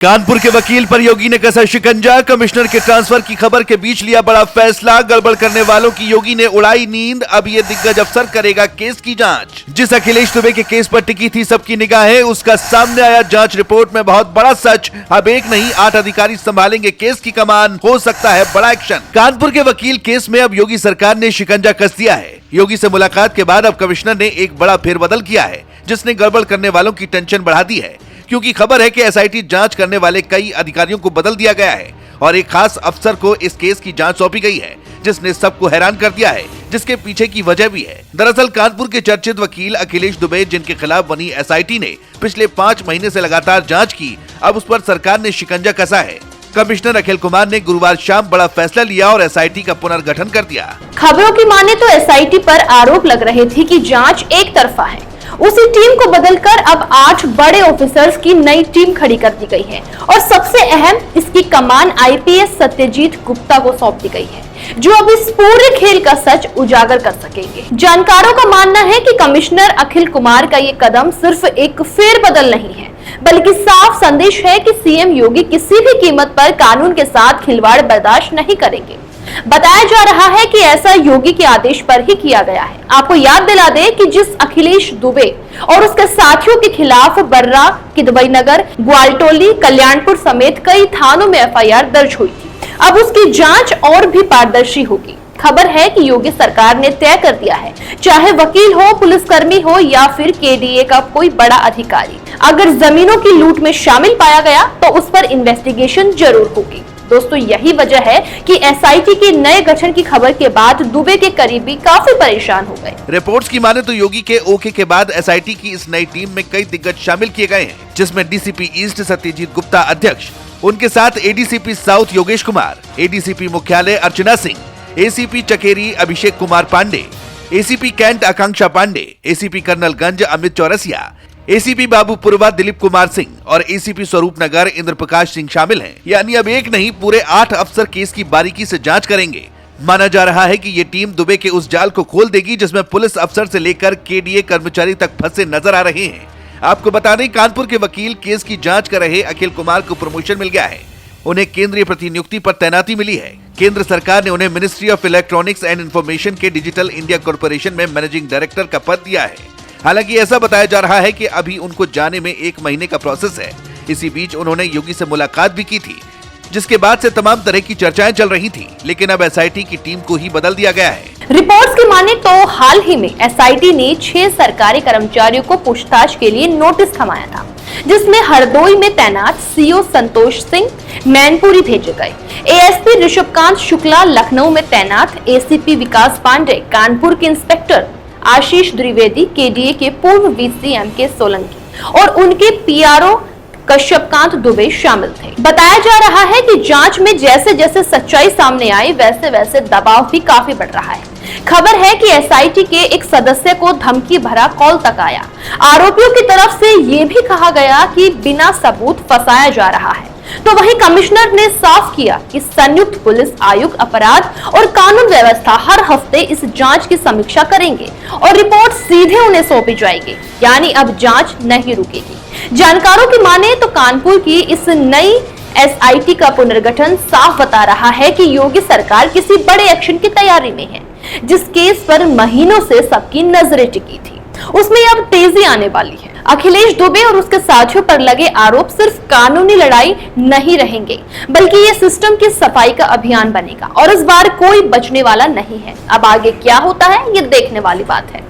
कानपुर के वकील पर योगी ने कसा शिकंजा। कमिश्नर के ट्रांसफर की खबर के बीच लिया बड़ा फैसला। गड़बड़ करने वालों की योगी ने उड़ाई नींद। अब ये दिग्गज अफसर करेगा केस की जांच। जिस अखिलेश दुबे के केस पर टिकी थी सबकी निगाहें, उसका सामने आया जांच रिपोर्ट में बहुत बड़ा सच। अब एक नहीं 8 अधिकारी संभालेंगे केस की कमान। हो सकता है बड़ा एक्शन। कानपुर के वकील केस में अब योगी सरकार ने शिकंजा कस दिया है। योगी से मुलाकात के बाद अब कमिश्नर ने एक बड़ा फेरबदल किया है, जिसने गड़बड़ करने वालों की टेंशन बढ़ा दी है, क्योंकि खबर है कि एसआईटी जांच करने वाले कई अधिकारियों को बदल दिया गया है और एक खास अफसर को इस केस की जांच सौंपी गई है, जिसने सबको हैरान कर दिया है, जिसके पीछे की वजह भी है। दरअसल कानपुर के चर्चित वकील अखिलेश दुबे, जिनके खिलाफ बनी एसआईटी ने पिछले 5 महीने से लगातार जांच की, अब उस पर सरकार ने शिकंजा कसा है। कमिश्नर अखिल कुमार ने गुरुवार शाम बड़ा फैसला लिया और एसआईटी का पुनर्गठन कर दिया। खबरों की माने तो एसआईटी पर आरोप लग रहे थे कि जांच एक तरफा है। उसी टीम को बदलकर अब 8 बड़े ऑफिसर्स की नई टीम खड़ी कर दी गई है और सबसे अहम, इसकी कमान आईपीएस सत्यजीत गुप्ता को सौंप दी गई है, जो अब इस पूरे खेल का सच उजागर कर सकेंगे। जानकारों का मानना है कि कमिश्नर अखिल कुमार का ये कदम सिर्फ एक फेरबदल नहीं है, बल्कि साफ संदेश है कि सीएम योगी किसी भी कीमत पर कानून के साथ खिलवाड़ बर्दाश्त नहीं करेंगे। बताया जा रहा है कि ऐसा योगी के आदेश पर ही किया गया है। आपको याद दिला दें कि जिस अखिलेश दुबे और उसके साथियों के खिलाफ बर्रा, किदवई नगर, ग्वालटोली, कल्याणपुर समेत कई थानों में एफआईआर दर्ज हुई थी, अब उसकी जांच और भी पारदर्शी होगी। खबर है कि योगी सरकार ने तय कर दिया है, चाहे वकील हो, पुलिसकर्मी हो या फिर केडीए का कोई बड़ा अधिकारी, अगर जमीनों की लूट में शामिल पाया गया तो उस पर इन्वेस्टिगेशन जरूर होगी। दोस्तों, यही वजह है कि एसआईटी के नए गठन की खबर के बाद दुबे के करीबी काफी परेशान हो गए। रिपोर्ट्स की माने तो योगी के ओके के बाद एसआईटी की इस नई टीम में कई दिग्गज शामिल किए गए हैं, जिसमें डीसीपी ईस्ट सत्यजीत गुप्ता अध्यक्ष, उनके साथ ADCP south Yogesh Kumar, ADCP मुख्यालय Archana Singh, ACP Chakeri Abhishek Kumar Pandey, ACP cantt आकांक्षा पांडे, एसीपी कर्नलगंज अमित चौरसिया, एसीपी बाबूपुरवा दिलीप कुमार सिंह और एसीपी स्वरूप नगर इंद्र प्रकाश सिंह शामिल हैं। यानी अब एक नहीं पूरे 8 अफसर केस की बारीकी से जांच करेंगे। माना जा रहा है कि ये टीम दुबे के उस जाल को खोल देगी, जिसमें पुलिस अफसर से लेकर केडीए कर्मचारी तक फंसे नजर आ रहे हैं। आपको बता दें, कानपुर के वकील केस की जांच कर रहे अखिल कुमार को प्रमोशन मिल गया है। उन्हें केंद्रीय प्रतिनियुक्ति पर तैनाती मिली है। केंद्र सरकार ने उन्हें ministry of electronics and information के डिजिटल इंडिया कॉर्पोरेशन में मैनेजिंग डायरेक्टर का पद दिया है। हालांकि ऐसा बताया जा रहा है कि अभी उनको जाने में 1 महीने का प्रोसेस है। इसी बीच उन्होंने योगी से मुलाकात भी की थी, जिसके बाद से तमाम तरह की चर्चाएं चल रही थी, लेकिन अब एसआईटी की टीम को ही बदल दिया गया है। रिपोर्ट्स की माने तो हाल ही में एसआईटी ने 6 सरकारी कर्मचारियों को पूछताछ के लिए नोटिस थमाया था, जिसमें हरदोई में तैनात सीओ संतोष सिंह मैनपुरी भेजे गए, एएसपी ऋषभकांत शुक्ला लखनऊ में तैनात, एसीपी विकास पांडे, कानपुर के इंस्पेक्टर आशीष द्विवेदी, केडीए के पूर्व वीसी एमके सोलंकी और उनके पीआरओ कश्यपकांत दुबे शामिल थे। बताया जा रहा है कि जांच में जैसे जैसे सच्चाई सामने आई, वैसे वैसे दबाव भी काफी बढ़ रहा है। खबर है कि एसआईटी के एक सदस्य को धमकी भरा कॉल तक आया। आरोपियों की तरफ से ये भी कहा गया कि बिना सबूत फंसाया जा रहा है। तो वहीं कमिश्नर ने साफ किया कि संयुक्त पुलिस आयुक्त अपराध और कानून व्यवस्था हर हफ्ते इस जांच की समीक्षा करेंगे और रिपोर्ट सीधे उन्हें सौंपी जाएगी। यानी अब जांच नहीं रुकेगी। जानकारों की माने तो कानपुर की इस नई एसआईटी का पुनर्गठन साफ बता रहा है कि योगी सरकार किसी बड़े एक्शन की तैयारी में है। जिस केस पर महीनों से सबकी नजरें टिकी थी, उसमें अब तेजी आने वाली है। अखिलेश दुबे और उसके साथियों पर लगे आरोप सिर्फ कानूनी लड़ाई नहीं रहेंगे, बल्कि ये सिस्टम की सफाई का अभियान बनेगा और इस बार कोई बचने वाला नहीं है। अब आगे क्या होता है, ये देखने वाली बात है।